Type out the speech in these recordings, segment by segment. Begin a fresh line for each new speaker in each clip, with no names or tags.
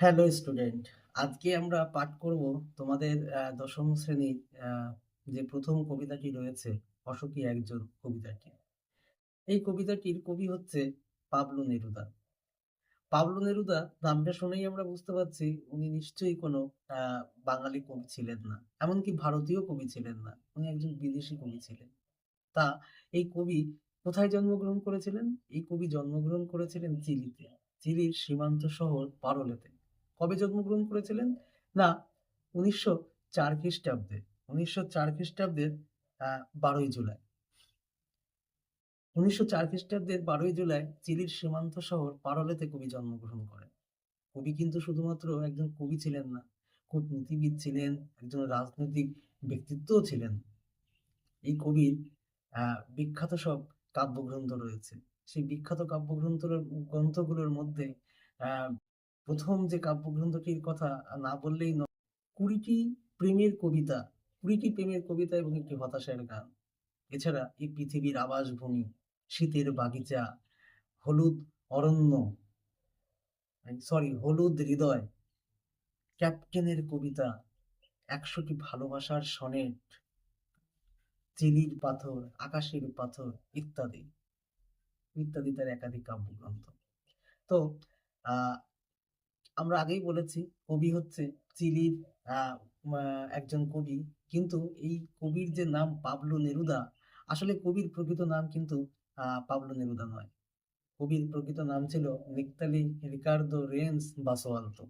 Hello student, আজকে আমরা পাঠ করব তোমাদের দশম শ্রেণীর যে প্রথম কবিতাটি রয়েছে অসুখী একজন কবিতাটি। এই কবিতাটির কবি হচ্ছে পাবলো নেরুদা। পাবলো নেরুদা নামটা শুনেই আমরা বুঝতে পারছি উনি নিশ্চয়ই কোনো বাঙালি কবি ছিলেন না, এমনকি ভারতীয় কবি ছিলেন না, উনি একজন বিদেশি কবি ছিলেন। তা এই কবি কোথায় জন্মগ্রহণ করেছিলেন? এই কবি জন্মগ্রহণ করেছিলেন চিলিতে, চিলির সীমান্ত শহর পারোলেতে। কবে জন্মগ্রহণ করেছিলেন? না, 1904 খ্রিস্টাব্দে। 1904 খ্রিস্টাব্দের 12ই জুলাই। 1904 খ্রিস্টাব্দের 12ই জুলাই চিলির সীমান্ত শহর পারোলেতে কবি জন্মগ্রহণ করেন। কবি কিন্তু শুধুমাত্র একজন কবি ছিলেন না, কূটনীতিবিদ ছিলেন, একজন রাজনৈতিক ব্যক্তিত্বও ছিলেন। এই কবির বিখ্যাত সব কাব্যগ্রন্থ রয়েছে। সেই বিখ্যাত গ্রন্থগুলোর মধ্যে আহ, প্রথম যে কাব্যগ্রন্থটির কথা না বললেই নয়, 20টি প্রেমের কবিতা, 20টি প্রেমের কবিতা এবং একটি হতাশার গান। এছাড়া এই পৃথিবীর আবাসভূমি, শীতের বাগিচা, হলুদ অরণ্য, হলুদ হৃদয়, ক্যাপ্টেনের কবিতা, 100টি ভালোবাসার সনেট, চিলির পাথর, আকাশের পাথর ইত্যাদি ইত্যাদি তার একাধিক কাব্যগ্রন্থ। তো আহ আমরা আগেই বলেছি কবি হচ্ছে চিলির আহ একজন কবি, কিন্তু এই কবির যে নাম পাবলো নেরুদা, আসলে কবির প্রকৃত নাম কিন্তু পাবলো নেরুদা নয়। কবির প্রকৃত নাম ছিল Neftali Ricardo Reyes Basoalto.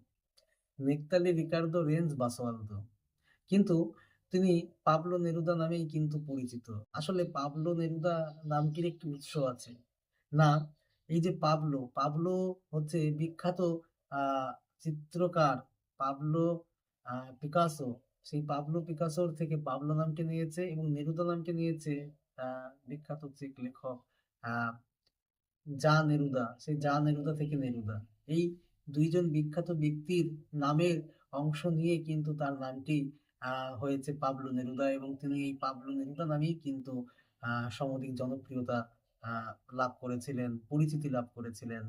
Neftali Ricardo Reyes Basoalto, কিন্তু তিনি পাবলো নেরুদা নামেই কিন্তু পরিচিত। আসলে পাবলো নেরুদা নামটির একটি উৎস আছে। না, এই যে পাবলো পাবলো হচ্ছে বিখ্যাত আহ চিত্রকার পাবলো পিকাসো। সেই পাবলো পিকাসোর থেকে পাবলো নামটি নিয়েছে এবং নেরুদা নামটি নিয়েছে বিখ্যাত চেক লেখক আহ যা নেরুদা। সেই যা নেরুদা থেকে নেরুদা, এই দুইজন বিখ্যাত ব্যক্তির নামের অংশ নিয়ে কিন্তু তার নামটি হয়েছে পাবলো নেরুদা, এবং তিনি এই পাবলো নেরুদা নামেই কিন্তু সমধিক জনপ্রিয়তা আহ, লাভ করেছিলেন, পরিচিতি লাভ করেছিলেন।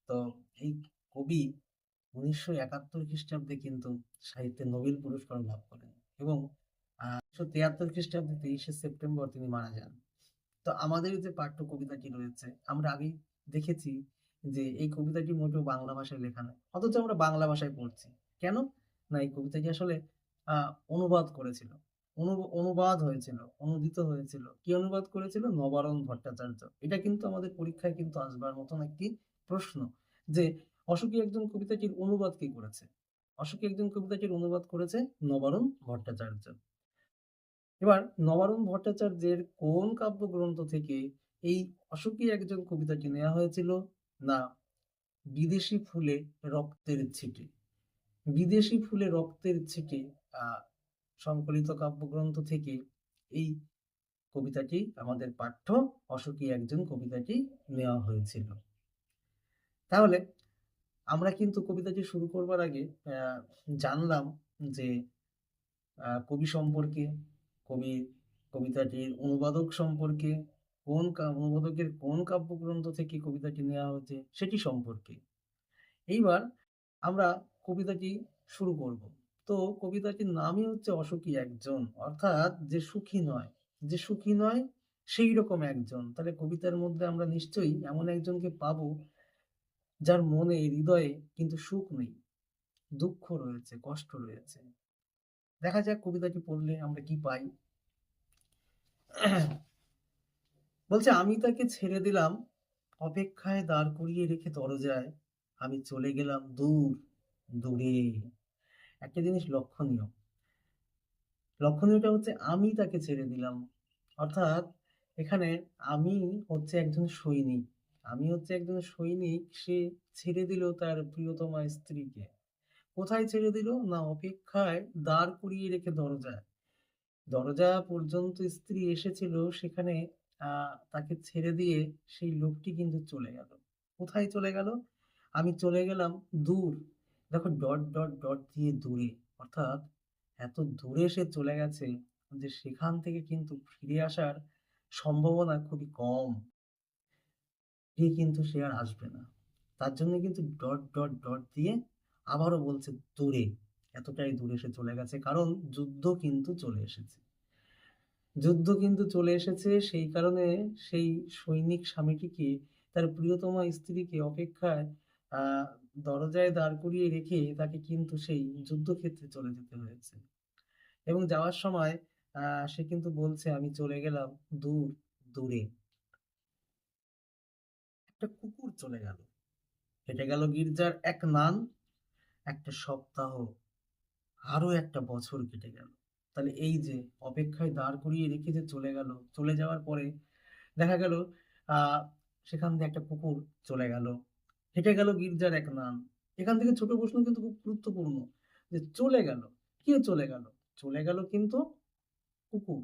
তো এই কবি 1971 খ্রিস্টাব্দে কিন্তু সাহিত্যে নোবেল পুরস্কার লাভ করেন এবং 1973 খ্রিস্টাব্দে 23শে সেপ্টেম্বর তিনি মারা যান। তো আমাদের যে পাঠ্য কবিতাটি রয়েছে, আমরা আগেই দেখেছি যে এই কবিতাটি মোটেও বাংলা ভাষায় লেখা নয়, অথচ আমরা বাংলা ভাষায় পড়ছি। কেন? না, এই কবিতাটি আসলে অনুবাদ করেছিল, অনুবাদ হয়েছিল, অনুদিত হয়েছিল। কি অনুবাদ করেছিল? নবারুণ ভট্টাচার্য। এটা কিন্তু আমাদের পরীক্ষায় কিন্তু আসবার মতন একটি প্রশ্ন, যে অশোকী একজন কবিতাটির অনুবাদ কে করেছে? অশোকী একজন কবিতাটির অনুবাদ করেছে নবারুণ ভট্টাচার্য। এবার নবারুণ ভট্টাচার্যের কোন কাব্যগ্রন্থ থেকে এই অশোকী একজন কবিতাটি নেওয়া হয়েছিল? না, বিদেশি ফুলে রক্তের ছিটে। বিদেশি ফুলে রক্তের ছিটে আহ সংকলিত কাব্যগ্রন্থ থেকে এই কবিতাটি, আমাদের পাঠ্য অশোকী একজন কবিতাটি নেওয়া হয়েছিল। তাহলে আমরা কিন্তু কবিতাটি শুরু করবার আগে জানলাম যে কবি সম্পর্কে, কবি কবিতাটির অনুবাদক সম্পর্কে, অনুবাদকের কোন কাব্যগ্রন্থ থেকে কবিতাটি নেওয়া হয়েছে সেটি সম্পর্কে। এইবার আমরা কবিতাটি শুরু করব। তো কবিতাটির নামই হচ্ছে অসুখী একজন, অর্থাৎ যে সুখী নয়, যে সুখী নয় সেই রকম একজন। তাহলে কবিতার মধ্যে আমরা নিশ্চয়ই এমন একজনকে পাবো যার মনে, হৃদয়ে কিন্তু সুখ নেই, দুঃখ রয়েছে, কষ্ট রয়েছে। দেখা যাক কবিতাটি পড়লে আমরা কি পাই। বলছে, আমি তাকে ছেড়ে দিলাম অপেক্ষায় দাঁড় করিয়ে রেখে দরজায়, আমি চলে গেলাম দূর দূরে। একটা জিনিস লক্ষণীয়, লক্ষণীয়টা হচ্ছে আমি তাকে ছেড়ে দিলাম, অর্থাৎ এখানে আমি হচ্ছে একজন সৈনিক। আমি হচ্ছে একজন সৈনিক, সে ছেড়ে দিল তার প্রিয়তমা স্ত্রীকে। কোথায় ছেড়ে দিল? না, অপেক্ষায় দাঁড় করিয়ে রেখে দরজায়। দরজা পর্যন্ত স্ত্রী এসেছিল, সেখানে তাকে ছেড়ে দিয়ে সেই লোকটি কিন্তু চলে গেল। কোথায় চলে গেল? আমি চলে গেলাম দূর। দেখো, ডট ডট ডট দিয়ে দূরে, অর্থাৎ এত দূরে সে চলে গেছে যে সেখান থেকে কিন্তু ফিরে আসার সম্ভাবনা খুবই কম। ফিরে কিন্তু সে আর আসবে না। তার জন্য কিন্তু ডট ডট ডট দিয়ে আবারও বলছে দূরে, এতটাই দূরে সে চলে গেছে, কারণ যুদ্ধ কিন্তু চলে এসেছে। যুদ্ধ কিন্তু চলে এসেছে, সেই কারণে সেই সৈনিক স্বামীটিকে, তার প্রিয়তমা স্ত্রীকে অপেক্ষায় আহ দরজায় দাঁড় করিয়ে রেখে তাকে কিন্তু সেই যুদ্ধক্ষেত্রে চলে যেতে হয়েছে। এবং যাওয়ার সময় সে কিন্তু বলছে, আমি চলে গেলাম দূর দূরে। একটা কুকুর চলে গেল, হেঁটে গেল গির্জার এক নান, একটা সপ্তাহ, আরো একটা বছর কেটে গেল। তাহলে এই যে অপেক্ষায় দাঁড় করিয়ে রেখে যে চলে গেল, চলে যাওয়ার পরে দেখা গেল আহ সেখান দিয়ে একটা কুকুর চলে গেল, হেঁটে গেল গির্জার এক নান। এখান থেকে ছোট প্রশ্ন কিন্তু খুব গুরুত্বপূর্ণ, যে চলে গেল, কে চলে গেল? চলে গেল কিন্তু কুকুর।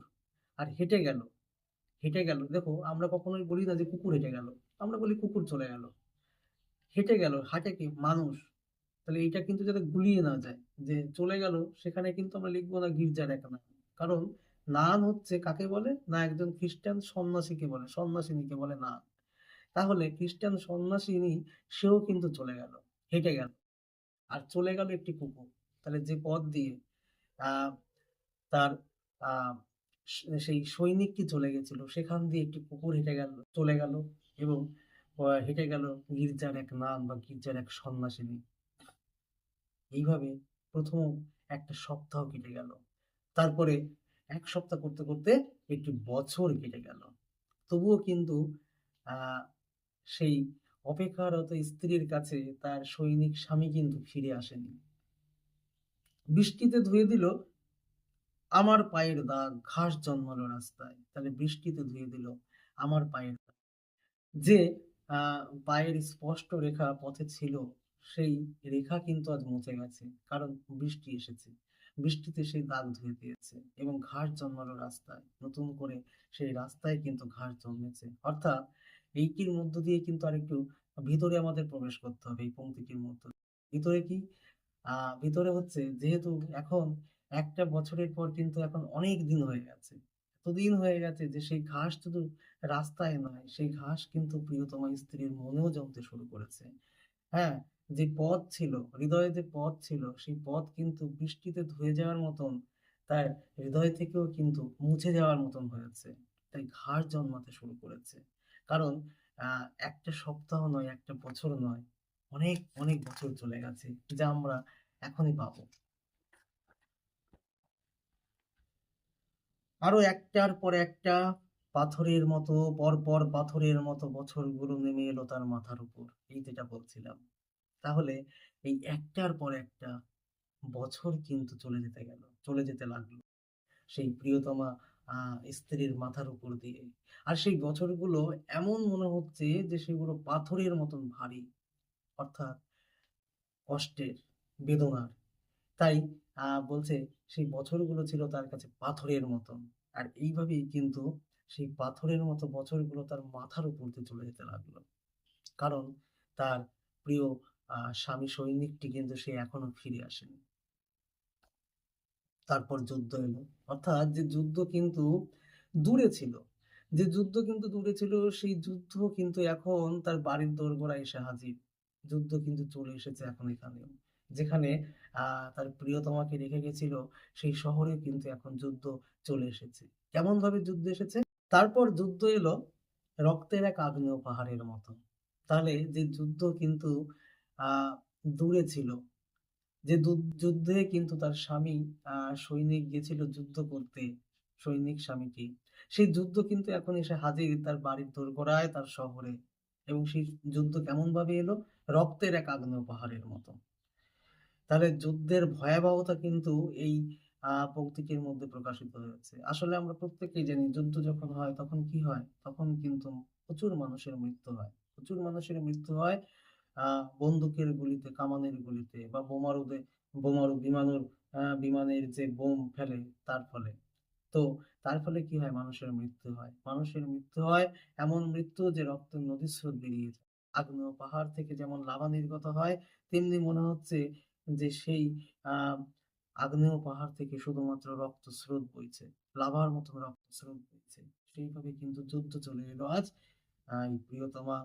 আর হেঁটে গেল, হেঁটে গেল, দেখো আমরা কখনোই বলি না যে কুকুর হেঁটে গেল, আমরা বলি কুকুর চলে গেল। হেঁটে গেল, হাঁটে কি মানুষ? তাহলে এইটা কিন্তু যাতে গুলিয়ে না যায়, যে চলে গেল, সেখানে কিন্তু আমরা লিখবো না গির্জার এক নান। কারণ নান হচ্ছে কাকে বলে না, একজন খ্রিস্টান সন্ন্যাসীকে বলে, সন্ন্যাসিনীকে বলে নান। তাহলে খ্রিস্টান সন্ন্যাসিনী, সেও কিন্তু চলে গেল, হেঁটে গেল। আর চলে গেল একটি কুকুর। তাহলে যে পথ দিয়ে আহ তার আহ সেই সৈনিকটি চলে গেছিল, সেখান দিয়ে একটি কুকুর হেঁটে গেল, চলে গেল। এবং হেঁটে গেল গির্জার এক নান বা গির্জার এক সন্ন্যাসিনী। এইভাবে প্রথম একটা সপ্তাহ কেটে গেল, তারপরে এক সপ্তাহ করতে করতে একটি বছর কেটে গেল। তবুও কিন্তু আহ সেই অপেক্ষারত স্ত্রীর কাছে তার সৈনিক স্বামী কিন্তু ফিরে আসেনি। বৃষ্টিতে ধুয়ে দিল আমার পায়ের দাগ, ঘাস জন্মালো রাস্তায়। তাহলে বৃষ্টিতে ধুয়ে দিল আমার পায়ের দাগ। যে পায়ের স্পষ্ট রেখা পথে ছিল, সেই রেখা কিন্তু আজ মুছে গেছে, কারণ বৃষ্টি এসেছে। বৃষ্টিতে সেই দাগ ধুয়ে দিয়েছে এবং ঘাস জন্মালো রাস্তায়, নতুন করে সেই রাস্তায় কিন্তু ঘাস জন্মেছে। অর্থাৎ এইটির মধ্য দিয়ে কিন্তু আরেকটু ভিতরে আমাদের প্রবেশ করতে হবে, এই পংক্তিটির মধ্য দিয়ে। ভিতরে কি? ভিতরে হচ্ছে, যেহেতু এখন একটা বছরের পর কিন্তু এখন অনেক দিন হয়ে গেছে, এতদিন হয়ে গেছে যে সেই ঘাস শুধু রাস্তায় নয়, সেই ঘাস কিন্তু প্রিয়তমা স্ত্রীর মনেও জমতে শুরু করেছে। হ্যাঁ, যে পথ ছিল, হৃদয়ে যে পথ ছিল, সেই পথ কিন্তু বৃষ্টিতে ধুয়ে যাওয়ার মতন তার হৃদয় থেকেও কিন্তু মুছে যাওয়ার মতন হয়েছে। তাই ঘাস জন্মাতে শুরু করেছে। কারণ একটা সপ্তাহ নয়, একটা বছর নয়, অনেক অনেক বছর চলে গেছে, যা আমরা এখনই পাবো। আরো একটার পর একটা পাথরের মতো, পরপর পাথরের মতো বছরগুলো নেমে এলো তার মাথার উপর, এই যেটা বলছিলাম। তাহলে এই একটার পর একটা বছর কিন্তু চলে যেতে গেল, চলে যেতে লাগলো সেই প্রিয়তমা স্ত্রীর মাথার উপর দিয়ে। আর সেই বছরগুলো এমন মনে হচ্ছে যে সেগুলো পাথরের মতন ভারী, অর্থাৎ কষ্টের, বেদনার। তাই বলছে সেই বছরগুলো ছিল তার কাছে পাথরের মতন। আর এইভাবেই কিন্তু সেই পাথরের মতো বছরগুলো তার মাথার উপর দিয়ে চলে যেতে লাগলো, কারণ তার প্রিয় স্বামী সৈনিকটি কিন্তু সে এখনো ফিরে আসেনি। তারপর যুদ্ধ এলো, অর্থাৎ যে যুদ্ধ কিন্তু দূরে ছিল, যে যুদ্ধ কিন্তু দূরে ছিল, সেই যুদ্ধ কিন্তু এখন তার বাড়ির দোরগোড়ায় এসে হাজির। যুদ্ধ কিন্তু চলে এসেছে এখন এখানেও, যেখানে তার প্রিয়তমাকে রেখে গেছিল, সেই শহরে কিন্তু এখন যুদ্ধ চলে এসেছে। কেমন ভাবে যুদ্ধ এসেছে? তারপর যুদ্ধ এলো রক্তের এক আগ্নেয় পাহাড়ের মতো। তাহলে যে যুদ্ধ কিন্তু আহ দূরে ছিল, যে যুদ্ধে কিন্তু তার স্বামী সৈনিক গেছিল যুদ্ধ করতে, সৈনিক স্বামীটি, সেই যুদ্ধ কিন্তু এখন এসে হাজির তার বাড়ির দোরগোড়ায়, তার শহরে। এবং সেই যুদ্ধ কেমন ভাবে এলো? রক্তের এক আগ্নেয় পাহাড়ের মতো। তাহলে যুদ্ধের ভয়াবহতা কিন্তু এই পংক্তিটির মধ্যে প্রকাশিত হয়েছে। আসলে আমরা প্রত্যেকেই জানি, যুদ্ধ যখন হয় তখন কি হয়, তখন কিন্তু প্রচুর মানুষের মৃত্যু হয়, প্রচুর মানুষের মৃত্যু হয় বন্দুকের গুলিতে, কামানের গুলিতে, বা বোমারুদে, বোমারু বিমানুর বিমানের যে বোম ফেলে তার ফলে। তো তার ফলে কি হয়? মানুষের মৃত্যু হয়, মানুষের মৃত্যু হয়, এমন মৃত্যু যে রক্তের নদীস্রোত বেরিয়ে যায়। আগ্নেয় পাহাড় থেকে যেমন লাভা নির্গত হয়, তেমনি মনে হচ্ছে যে সেই আহ আগ্নেয় পাহাড় থেকে শুধুমাত্র রক্ত স্রোত বইছে, লাভার মতন রক্ত স্রোত বইছে। সেইভাবে কিন্তু যুদ্ধ চলে এলো আজ এই প্রিয়তমা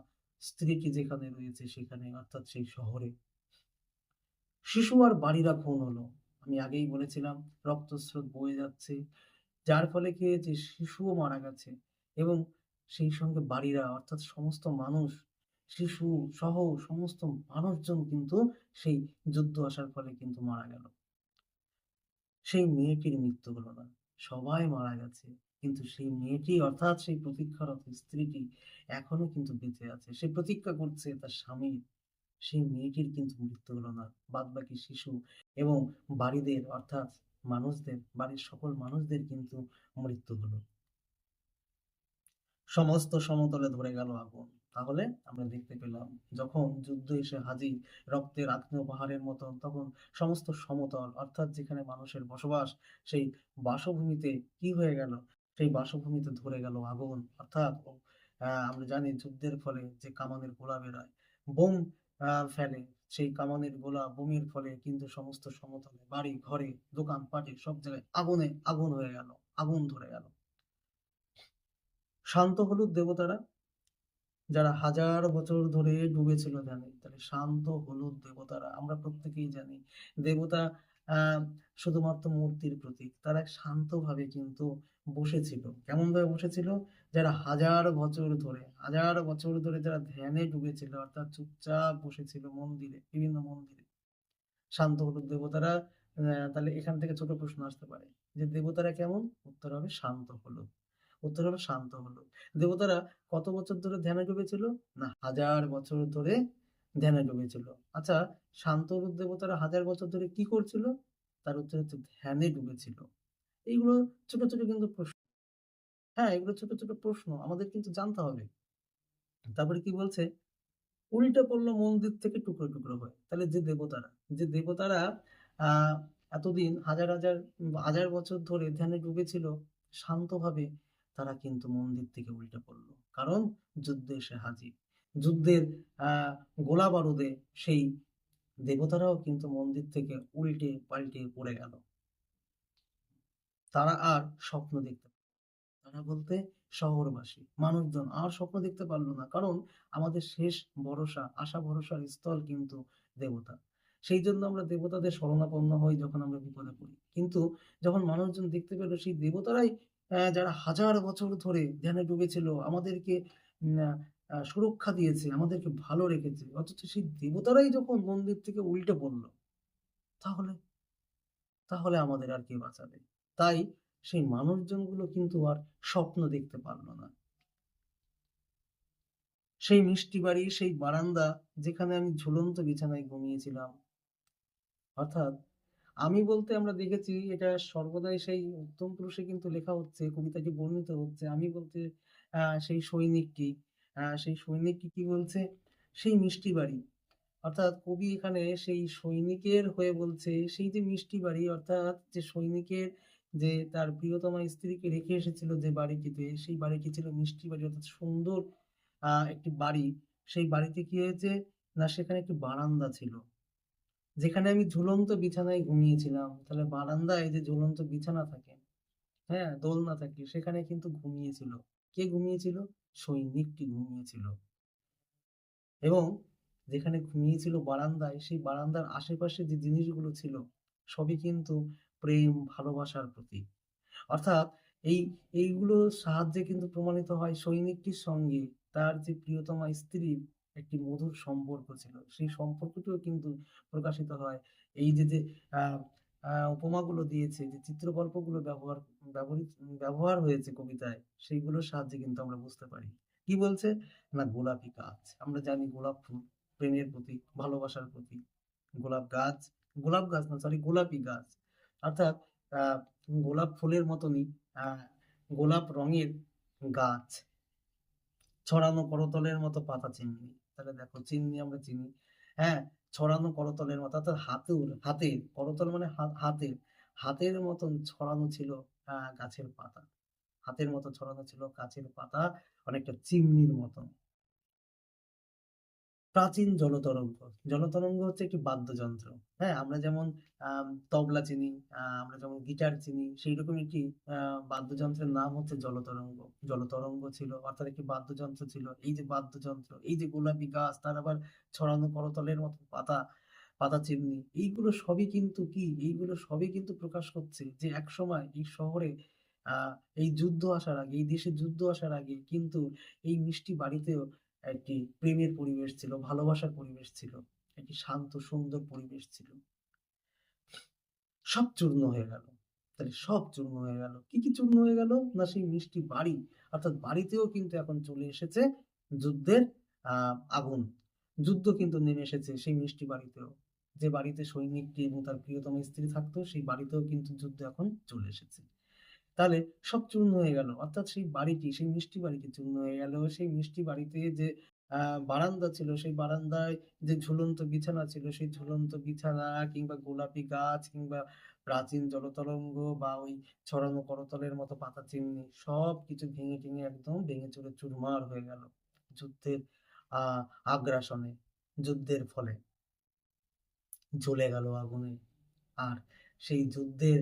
স্ত্রীটি যেখানে রয়েছে সেখানে, অর্থাৎ সেই শহরে। শিশু আর বাড়িরা খুন হলো। আমি আগেই বলেছিলাম রক্তস্রোত বয়ে যাচ্ছে। যার ফলে কি হয়েছে শিশুও মারা গেছে এবং সেই সঙ্গে বাড়িরা অর্থাৎ সমস্ত মানুষ, শিশু সহ সমস্ত মানুষজন কিন্তু সেই যুদ্ধ আসার ফলে কিন্তু মারা গেল। সেই মেয়েটির মৃত্যু হলো না। সবাই মারা গেছে। কিন্তু সেই মেয়েটি অর্থাৎ সেই প্রতীক্ষারত স্ত্রীটি এখনো কিন্তু বেঁচে আছে। সে প্রতীক্ষা করছে তার স্বামীর। সেই মেয়েটির কিন্তু মৃত্যু হলো না। বাদবাকি শিশু এবং বাড়িদের অর্থাৎ মানুষদের, বাড়ির সকল মানুষদের কিন্তু মৃত্যু হলো। সমস্ত সমতলে ধরে গেল আগুন। তাহলে আমরা দেখতে পেলাম যখন যুদ্ধ এসে হাজির রক্তের আগ্নেয় পাহাড়ের মতন, তখন সমস্ত সমতল অর্থাৎ যেখানে মানুষের বসবাস, সেই বাসভূমিতে কি হয়ে গেল? সেই বাসভূমিতে ধরে গেল আগুন। অর্থাৎ আমরা জানি যুদ্ধের ফলে যে কামানের গোলা বেরোয়, বোম ফেলে, সেই কামানের গোলা বোমের ফলে কিন্তু সমস্ত সমতলে বাড়ি ঘরে দোকানপাটে সব জায়গায় আগুনে আগুন হয়ে গেল, আগুন ধরে গেল। শান্ত হলুদ দেবতারা যারা হাজার বছর ধরে ডুবেছিল ধ্যানে, তাহলে শান্ত হলুদ দেবতারা আমরা প্রত্যেকেই জানি দেবতা আহ শুধুমাত্র মূর্তির প্রতীক। তারা শান্তভাবে কিন্তু বসেছিল। কেমন ভাবে বসেছিল? যারা হাজার বছর ধরে যারা ধ্যানে ডুবেছিল অর্থাৎ চুপচাপ বসেছিল মন্দিরে, বিভিন্ন মন্দিরে, শান্ত হলুদ দেবতারা। তাহলে এখান থেকে ছোট প্রশ্ন আসতে পারে যে দেবতারা কেমন? উত্তর হবে শান্ত হলুদ। উত্তর হলো শান্ত হলুদ। দেবতারা কত বছর ধরে ধ্যানে ডুবেছিল? না, হাজার বছর ধরে ধ্যানে ডুবেছিল। আচ্ছা, শান্ত হলুদ দেবতারা হাজার বছর ধরে কি করছিল? তার উত্তর হচ্ছে ধ্যানে ডুবেছিল। এইগুলো ছোট ছোট কিন্তু প্রশ্ন। হ্যাঁ, এগুলো ছোট ছোট প্রশ্ন আমাদের কিন্তু জানতে হবে। তারপরে কি বলছে? উল্টে পড়লো মন্দির থেকে টুকরো টুকরো হয়ে। তাহলে যে দেবতারা আহ এতদিন হাজার বছর ধরে ধ্যানে ডুবেছিল শান্তভাবে, তারা কিন্তু মন্দির থেকে উল্টে পড়লো। কারণ যুদ্ধে এসে হাজির। যুদ্ধের আহ গোলা বারুদে সেই দেবতারাও কিন্তু মন্দির থেকে উল্টে পাল্টে পড়ে গেল। তারা আর স্বপ্ন দেখতে, তারা বলতে শহরবাসী মানুষজন আর স্বপ্ন দেখতে পারলো না। কারণ আমাদের শেষ ভরসা, আশা ভরসার স্থল কিন্তু দেবতা। সেই জন্য আমরা দেবতাদের শরণাপন্ন হই যখন আমরা বিপদে পড়ি। কিন্তু যখন মানুষজন দেখতে পেল সেই দেবতারাই যারা হাজার বছর ধরে ধ্যানে ডুবেছিল আমাদেরকে উম, আহ, সুরক্ষা দিয়েছে, আমাদেরকে ভালো রেখেছে, অথচ সেই দেবতারাই যখন মন্দির থেকে উল্টে পড়লো, তাহলে তাহলে আমাদের আর কে বাঁচাবে? তাই সেই মানুষজনগুলো কিন্তু আর স্বপ্ন দেখতে পারলো না। সেই মিষ্টি বাড়ি, সেই বারান্দা যেখানে আমি ঝুলন্ত বিছানায় ঘুমিয়েছিলাম, অর্থাৎ আমি বলতে আমরা দেখেছি এটা সর্বদাই সেই উত্তম পুরুষে কিন্তু লেখা হচ্ছে, কবিতাটি বর্ণিত হচ্ছে। আমি বলতে সেই সৈনিকটি কি বলছে? সেই মিষ্টি বাড়ি, অর্থাৎ কবি এখানে সেই সৈনিকের হয়ে বলছে সেই যে মিষ্টি বাড়ি, অর্থাৎ যে সৈনিকের যে তার প্রিয়তমা স্ত্রীকে রেখে এসেছিল যে বাড়িটিতে, সেই বাড়িটি ছিল মিষ্টি বাড়ি অর্থাৎ সুন্দর একটি বাড়ি। সেই বাড়িতে কি হয়েছে? না, সেখানে একটি বারান্দা ছিল যেখানে আমি ঝুলন্ত বিছানায় ঘুমিয়েছিলাম। তাহলে বারান্দায় যে ঝুলন্ত বিছানা থাকে, হ্যাঁ, দোলনা থাকে, সেখানে কিন্তু ঘুমিয়েছিল। কে ঘুমিয়েছিল? সৈনিকটি ঘুমিয়েছিল। এবং যেখানে ঘুমিয়েছিল বারান্দায়, সেই বারান্দার আশেপাশে যে জিনিসগুলো ছিল সবই কিন্তু প্রেম ভালোবাসার প্রতীক। অর্থাৎ এই এইগুলোর সাহায্যে কিন্তু প্রমাণিত হয় সৈনিকটির সঙ্গে তার যে প্রিয়তমা স্ত্রীর একটি মধুর সম্পর্ক ছিল, সেই সম্পর্কটিও কিন্তু প্রকাশিত হয়। এই যে যে আহ উপমাগুলো দিয়েছে, যে চিত্রকল্পগুলো ব্যবহৃত ব্যবহার হয়েছে কবিতায়, সেইগুলোর সাহায্যে কিন্তু আমরা বুঝতে পারি। কি বলছে? না, গোলাপি গাছ। আমরা জানি গোলাপ ফুল প্রেমের প্রতীক, ভালোবাসার প্রতীক। গোলাপ গাছ, গোলাপ গাছ না, সরি, গোলাপি গাছ। অর্থাৎ আহ গোলাপ ফুলের মতনই আহ গোলাপ রঙের গাছ, ছড়ানো করতলের মতো পাতা চিননি। তাহলে দেখো, চিননি, আমরা চিনি। হ্যাঁ, ছড়ানো করতলের মতো, অর্থাৎ হাতের করতল মানে হাতের হাতের মতন ছড়ানো ছিল গাছের পাতা। হাতের মতো ছড়ানো ছিল গাছের পাতা, অনেকটা চিমনির মতন। প্রাচীন জলতরঙ্গ। জলতরঙ্গ হচ্ছে একটি বাদ্যযন্ত্র। হ্যাঁ, আমরা যেমন তবলা চিনি, আমরা যেমন গিটার চিনি, সেই রকম একটি বাদ্যযন্ত্রের নাম হচ্ছে জলতরঙ্গ। জলতরঙ্গ ছিল অর্থাৎ একটি বাদ্যযন্ত্র ছিল। এই যে বাদ্যযন্ত্র, এই যে গোলাপি গাছ, তার আবার ছড়ানো করতলের মতো পাতা, পাতা চিমনি, এইগুলো সবই কিন্তু প্রকাশ করছে যে একসময় এই শহরে আহ এই যুদ্ধ আসার আগে, এই দেশে যুদ্ধ আসার আগে কিন্তু এই মিষ্টি বাড়িতেও একটি প্রেমের পরিবেশ ছিল, ভালোবাসার পরিবেশ ছিল, একটি শান্ত সুন্দর পরিবেশ ছিল। সব চূর্ণ হয়ে গেল। তাহলে সব চূর্ণ হয়ে গেল, কি কি চূর্ণ হয়ে গেল? না সেই মিষ্টি বাড়ি, অর্থাৎ বাড়িতেও কিন্তু এখন চলে এসেছে যুদ্ধের আগুন। যুদ্ধ কিন্তু নেমে এসেছে সেই মিষ্টি বাড়িতেও। যে বাড়িতে সৈনিকটি এবং তার প্রিয়তম স্ত্রী থাকতো, সেই বাড়িতেও কিন্তু যুদ্ধ এখন চলে এসেছে। তাহলে সব চূর্ণ হয়ে গেল, অর্থাৎ সেই বাড়িটি, সেই মিষ্টি বাড়িটি চূর্ণ হয়ে গেল। সেই মিষ্টি বাড়িতে যে বারান্দা ছিল, সেই বারান্দায় যে ঝুলন্ত বিছানা ছিল, সেই ঝুলন্ত বিছানা কিংবা গোলাপি গাছ কিংবা প্রাচীন জলতরঙ্গ বা ওই ছড়ানো করতলের মতো পাতা চিমনি, সব কিছু ভেঙে টেঙে একদম ভেঙে চুরে চুরমার হয়ে গেল যুদ্ধের আহ আগ্রাসনে, যুদ্ধের ফলে জ্বলে গেল আগুনে। আর সেই যুদ্ধের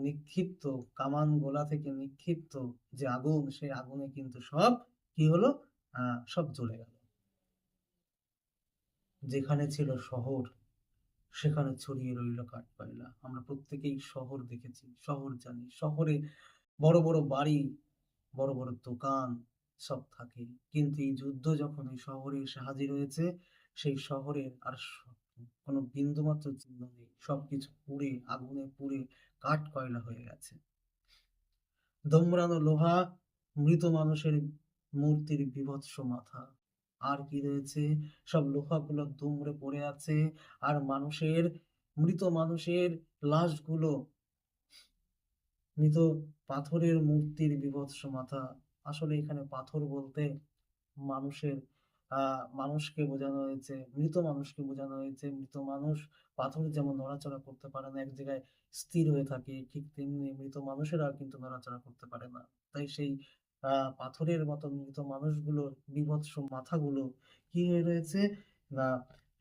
নিক্ষিপ্ত কামান গোলা থেকে নিক্ষিপ্ত যে আগুন, সেই আগুনে কিন্তু সব কি হলো? সব জ্বলে গেল। যেখানে ছিল শহর, সেখানে ছড়িয়ে রইল কাঠকয়লা। আমরা প্রত্যেকেই শহর দেখেছি, শহর জানি। শহরে বড় বড় বাড়ি, বড় বড় দোকান সব থাকে, কিন্তু এই যুদ্ধ যখন এই শহরে এসে হাজির হয়েছে, সেই শহরের আর কোনো বিন্দুমাত্র চিহ্ন নেই। সবকিছু পুড়ে, আগুনে পুড়ে কাঠ কয়লা হয়ে গেছে। দমড়ানো লোহা, মৃত মানুষের মূর্তির বীভৎস মাথা। আর কি রয়েছে? সব লোহাগুলো দুমড়ে পড়ে আছে। আর মৃত মানুষের লাশগুলো, মৃত পাথরের মূর্তির বীভৎস মাথা। আসলে এখানে পাথর বলতে মানুষের মানুষকে বোঝানো হয়েছে, মৃত মানুষকে বোঝানো হয়েছে। মৃত মানুষ, পাথর যেমন নড়াচড়া করতে পারে না, এক জায়গায় স্থির হয়ে থাকে, ঠিক তেমনি মৃত মানুষেরা কিন্তু নড়াচড়া করতে পারে না। তাই সেই পাথরের মতো মৃত মানুষগুলোর বীভৎস মাথাগুলো কি হয়ে রয়েছে? না,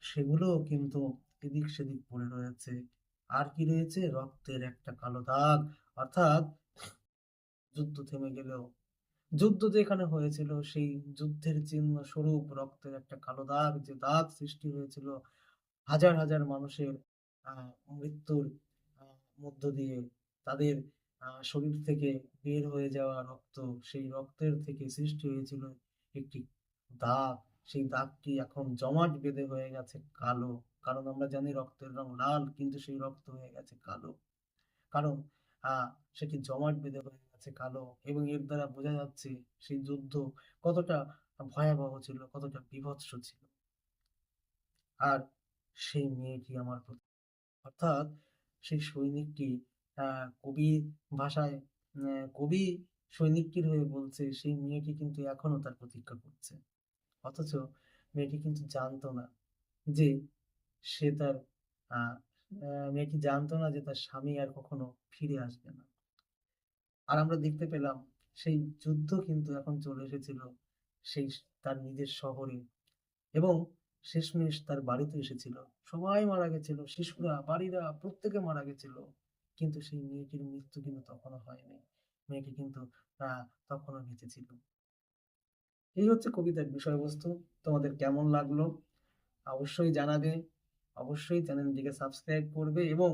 সেগুলো কিন্তু এদিক সেদিক পড়ে রয়েছে। আর কি রয়েছে? রক্তের একটা কালো দাগ। অর্থাৎ যুদ্ধ থেমে গেলেও, যুদ্ধ যেখানে হয়েছিল, সেই যুদ্ধের চিহ্ন স্বরূপ রক্তের একটা কালো দাগ, যে দাগ সৃষ্টি হয়েছিল হাজার হাজার মানুষের মৃত্যুর মধ্য দিয়ে, তাদের শরীর থেকে বের হয়ে যাওয়া রক্ত, সেই রক্তের থেকে সৃষ্টি হয়েছিল একটি দাগ। সেই দাগটি এখন জমাট বেঁধে হয়ে গেছে কালো। কারণ আমরা জানি রক্তের রং লাল, কিন্তু সেই রক্ত হয়ে গেছে কালো। কারণ আহ সেটি জমাট বেঁধে হয়ে গেছে কালো। এবং এর দ্বারা বোঝা যাচ্ছে সেই যুদ্ধ কতটা ভয়াবহ ছিল, কতটা বীভৎস ছিল। আর সেই মেয়েটি আমার প্রতি, অর্থাৎ সেই সৈনিকটি, কবির ভাষায় কবি সৈনিকটির হয়ে বলছে সেই মেয়েটি কিন্তু এখনো তার প্রতীক্ষা করছে। অথচ মেয়েটি কিন্তু জানতো না যে সে তার আহ মেয়েটি জানতো না যে তার স্বামী আর কখনো ফিরে আসবে না। আর আমরা দেখতে পেলাম সেই যুদ্ধ কিন্তু এখন চলে এসেছিল সেই তার নিজের শহরে, এবং শেষমেশ তার বাড়িতে এসেছিল। সবাই মারা গেছিল, শিশুরা, বাড়িরা, প্রত্যেকে মারা গেছিল, কিন্তু সেই মেয়েটির মৃত্যু কিন্তু তখনো হয়নি। মেয়েটি কিন্তু তখনো বেঁচে ছিল। এই হচ্ছে কবিতার বিষয়বস্তু। তোমাদের কেমন লাগলো অবশ্যই জানাবে। অবশ্যই চ্যানেলটিকে সাবস্ক্রাইব করবে এবং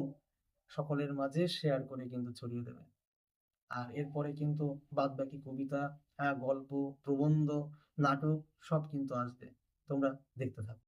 সকলের মাঝে শেয়ার করে কিন্তু ছড়িয়ে দেবে। আর এরপরে কিন্তু বাদ বাকি কবিতা, গল্প, প্রবন্ধ, নাটক সব কিন্তু আসবে। তোমরা দেখতে থাকো।